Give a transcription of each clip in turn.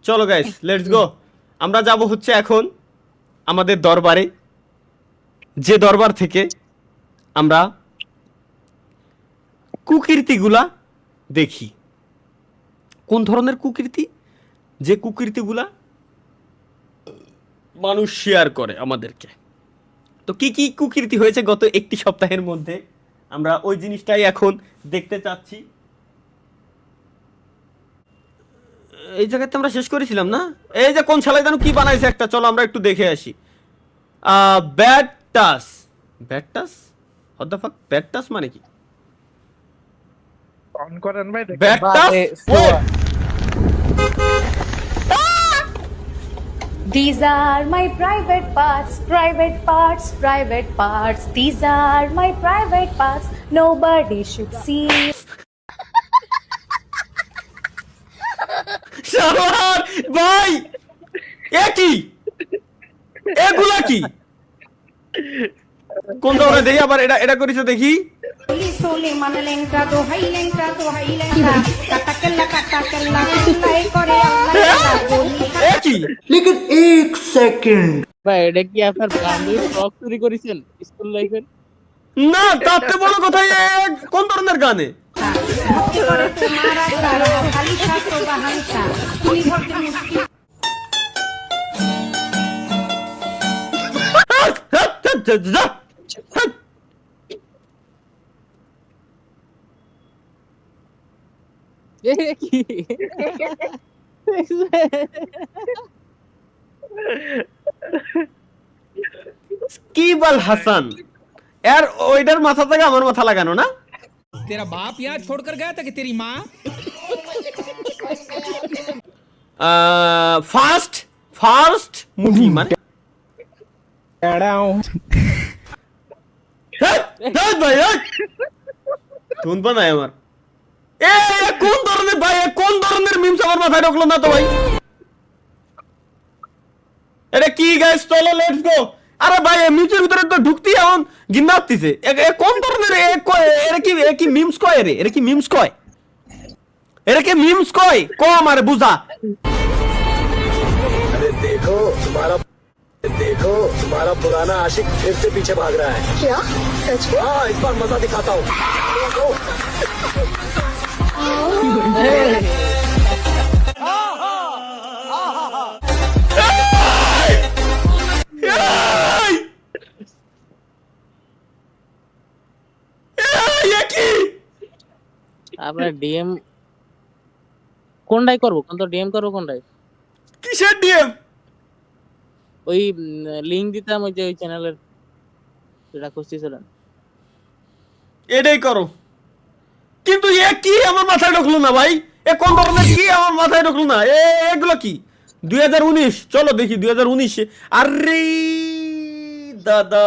চলো guys let's go. আমরা যাব হচ্ছে এখন আমাদের দরবারে, যে দরবার থেকে আমরা কুকীর্তিগুলা দেখি। কোন ধরনের কুকীর্তি? যে কুকীর্তিগুলা মানুষ শেয়ার করে আমাদেরকে। তো কি কি কুকীর্তি হয়েছে গত একটি সপ্তাহের মধ্যে, আমরা ওই জিনিসটাই এখন দেখতে চাচ্ছি। এই জায়গাতে আমরা শেষ করেছিলাম না? এই যে কোন শালায় জানো কি বানাইছে একটা, চলো আমরা একটু দেখে আসি। ব্যাড টাস। ব্যাড টাস? What the fuck? ব্যাড টাস মানে কি? অন করেন ভাই ব্যাড টাস? These are my private parts, private parts, private parts. These are my private parts. Nobody should see. শালার ভাই, এ কি? এগুলা কি? কোন ধরনের দেখি আবার এটা করেছে দেখি। সোলে মানে লেংটা তো হাই লেংটা কাটা কেল্লা লাই করে আল্লাহ বলি এ কি? लेकिन एक सेकंड ভাই এটা কি আপনার বান্ধবী ব্লগ চুরি করেছেন স্কুল লাইফের? না, তাতে বড় কথা কোন ধরনের গানে? ভক্তি করে তোমার আশা খালি শাস্ত্র বাহানসা তুমি ভক্তি মুক্তি এ কি কিবাল হাসান এর ওইটার মাথা থেকে আমার মাথা লাগানো না? तेरा बाप यहाँ छोड़कर गया था कि तेरी माँ? ফার্স্ট ফার্স্ট মুভি মানে ভাই তুন বানায় আমার কোন ধরনের ভাই, কোন ধরনের মিমস আমার মাথায় ঢুকলো না তো ভাই। এটা কি গাইস, চলো লেটস গো। আরে ভাই মিমসের ভিতরে তো ঢুকতি এখন গিন্না হতিছে। কোন ধরনের এরা কি মিমস কয় রে? এরা কি মিমস কয়? এরা কি মিমস কয়? কম আরে বুঝা। देखो तुम्हारा पुराना आशिक फिर से पीछे भाग रहा है। क्या? सच में? हाँ, इस बार मजा दिखाता हूँ। আপনার ডিএম কোনটাই করবো? কোন তো ডিএম করবো কোনটাই? কিসের ডিএম? ওই লিংক দিতাম ওই যে ওই চ্যানেলের, যেটা খুঁজতেছিলেন। এটাই করো। কিন্তু এ কি আমার মাথায় ঢুকলো না ভাই? এ কোন ধরনের কি আমার মাথায় ঢুকলো না? এগুলো কি? 2019 চলো দেখি 2019। আরে দাদা,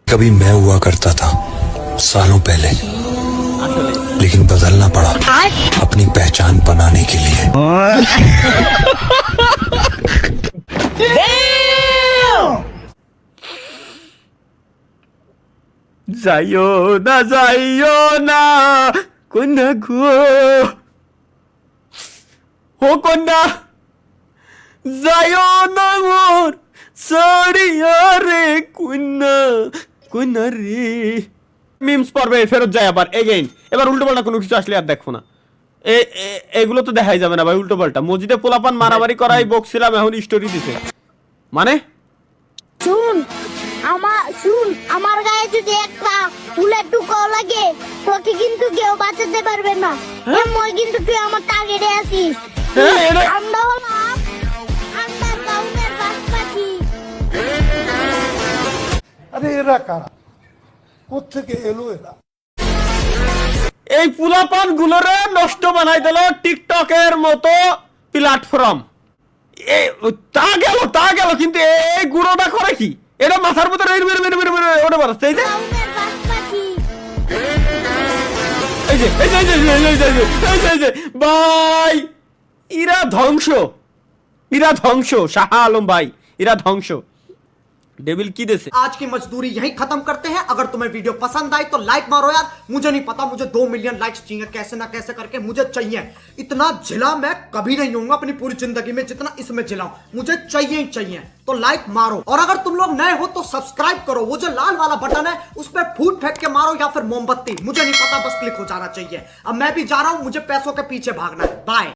कभी मैं हुआ करता था सालों पहले, আসলে लेकिन बदलना पड़ा अपनी पहचान बनाने के लिए। যাইও না কন্যা গো, ও কন্যা যাইও না মোর সরিয়া রে কন্যা রে। মিমস পড়বে ফেরত যায় আবার এগেইন। এবার উল্টো পাল্টা কোনো কিছু আসলে আর দেখো না। এগুলো তো দেখাই যাবে না ভাই, উল্টো পাল্টা। মসজিদে পোলাপান মারামারি করাই বকছিলাম, এখন স্টোরি দিছে মানে। শুন আমার গায়ে যদি একটা ফুলের টুকাও লাগে তোকে কিন্তু কেউ বাঁচাতে পারবে না। মই কিন্তু তুই আমার টার্গেটে আছিস। আমরা হলাম আন্ডার গ্রাউন্ডের বাসপাখি। আরে এরা কারা, কোত্থেকে এলো এরা? এই পুলাপান গুলোরে নষ্ট বানাই দিল টিকটকের মতো প্ল্যাটফর্ম। তা গেল কিন্তু এই গুঁড়োটা করে কি? এটা মাথার ভিতরে ওটা বাড়াচ্ছে। এই যে ভাই, ইরা ধ্বংস শাহ আলম ভাই, ইরা ধ্বংস। डेविल की देसे आज की मजदूरी यहीं खत्म करते हैं। अगर तुम्हें वीडियो पसंद आई तो लाइक मारो यार। मुझे नहीं पता, मुझे 2 मिलियन लाइक्स चाहिए, कैसे ना कैसे करके मुझे चाहिए। इतना झिला मैं कभी नहीं होऊंगा अपनी पूरी जिंदगी में जितना इसमें झिलाऊं, मुझे चाहिए ही चाहिए। तो लाइक मारो, और अगर तुम लोग नए हो तो सब्सक्राइब करो। वो जो लाल वाला बटन है उस पर फूट फेंक के मारो या फिर मोमबत्ती, मुझे नहीं पता, बस क्लिक हो जाना चाहिए। अब मैं भी जा रहा हूं, मुझे पैसों के पीछे भागना है। बाय।